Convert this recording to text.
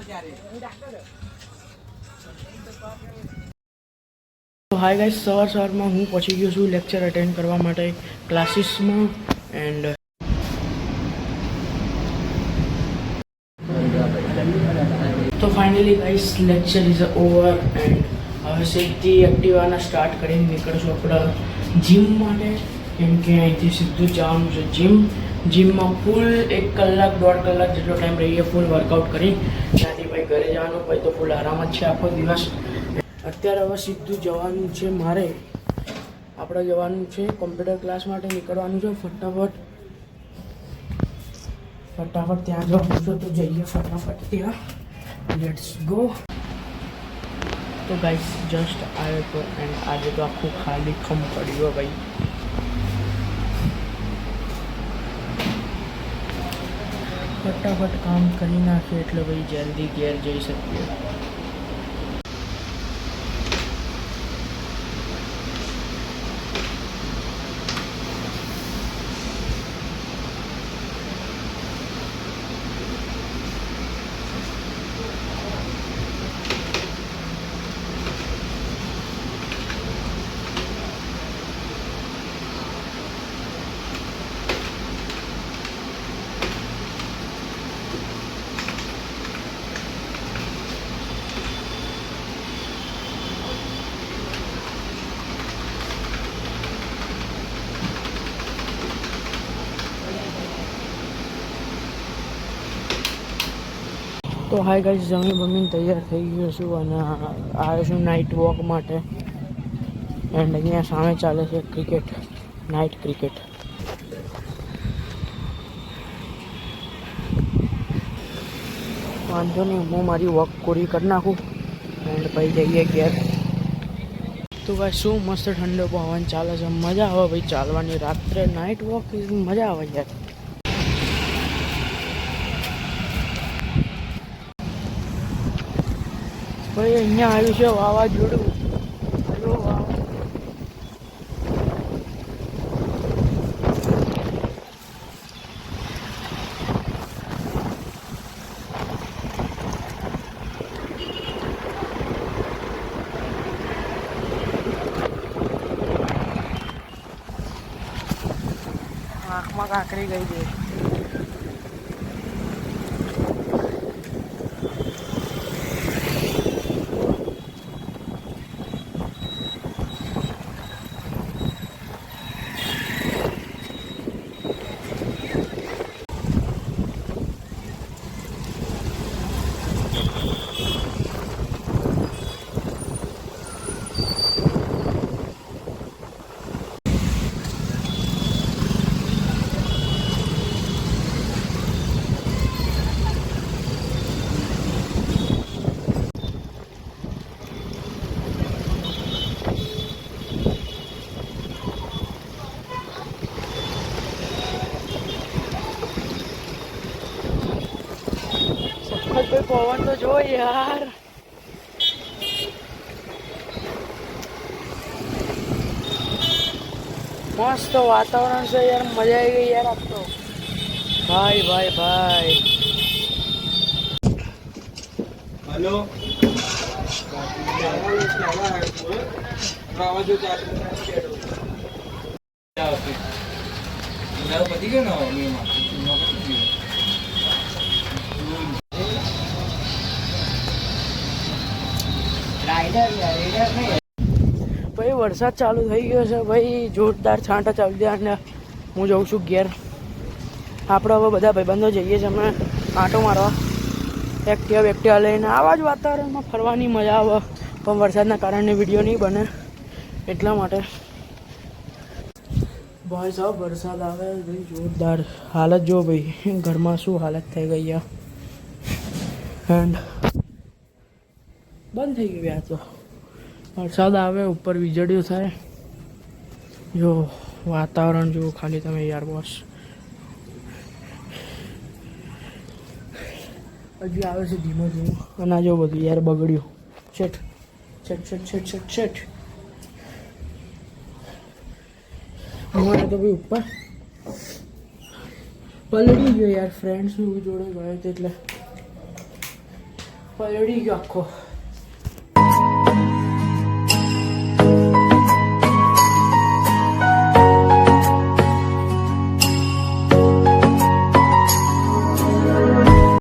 Hi guys, સવારમાં હું પહોંચી ગયો છું લેક્ચર અટેન્ડ કરવા માટે ક્લાસીસમાં. એન્ડ તો finally guys lecture is over. And હવે સીધી એક્ટિવાના સ્ટાર્ટ કરીને નીકળશું આપણા જીમ માટે, કેમ કે અહીંથી સીધું જવાનું છે જીમમાં ફૂલ 1 કલાક 1.5 કલાક જેટલો ટાઈમ રહીએ ફૂલ વર્કઆઉટ કરી ત્યાંથી ભાઈ ઘરે જવાનું. ભાઈ તો ફૂલ આરામ જ છે આખો દિવસ. અત્યારે હવે સીધું જવાનું છે, મારે આપણે જવાનું છે કોમ્પ્યુટર ક્લાસ માટે નીકળવાનું છે. ફટાફટ ત્યાં જવાનું છે, તો જઈએ ફટાફટ ત્યાં. Let's go. તો ગાઈસ જસ્ટ આવ્યો તો એન્ડ આજે તો આખું ખાલી ખમ પડ્યું ભાઈ. ફટાફટ કામ કરી નાખીએ એટલે ભાઈ જલ્દી ઘેર જઈ શકીએ. તો હાય ગાઈસ, જમીન તૈયાર થઈ ગયો છું અને આવ્યો છું નાઇટ વોક માટે. એન્ડ અહીંયા સામે ચાલે છે ક્રિકેટ, નાઇટ ક્રિકેટ. વાંધો નહીં, હું મારી વોક પૂરી કરી નાખું એન્ડ પછી જઈએ ઘેર. તો ભાઈ શું મસ્ત ઠંડો પવન ચાલે છે, મજા આવે ભાઈ ચાલવાની. રાત્રે નાઇટ વોક મજા આવે યાર. ભાઈ અહીંયા આવ્યું છે વાવાઝોડું. આંખમાં કાંકરી ગઈ છે. પવન તો જો યાર. મસ્ત વાતાવરણ છે યાર, મજા આવી ગઈ યાર. આપ તો ભાઈ. હેલો પતી ગયો ને ભાઈ વરસાદ ચાલુ થઈ ગયો છે ભાઈ, જોરદાર છાંટા ચાલી ગયા. અને હું જઉં છું ઘેર. આપણે હવે બધા ભાઈબંધો જઈએ છીએ અમે આંટો મારવા એક્ટિવા લઈને. આવા જ વાતાવરણમાં ફરવાની મજા આવે, પણ વરસાદના કારણે વિડીયો નહીં બને એટલા માટે. ભાઈ સાહેબ વરસાદ આવે ભાઈ જોરદાર. હાલત જો ભાઈ ઘરમાં શું હાલત થઈ ગઈ છે. એન્ડ બંધ થઈ ગયું. આ તો વરસાદ આવે ઉપર વીજળીઓ થાય. જો વાતાવરણ જુઓ ખાલી તમે યાર બોસ. હજી આવે છે ધીમો અને આ જો બધું યાર બગડ્યું. છેટ અમારે તો ભાઈ ઉપર પલળી ગયો યાર. ફ્રેન્ડ્સ જોડે ગયો હતો એટલે પલળી ગયો આખો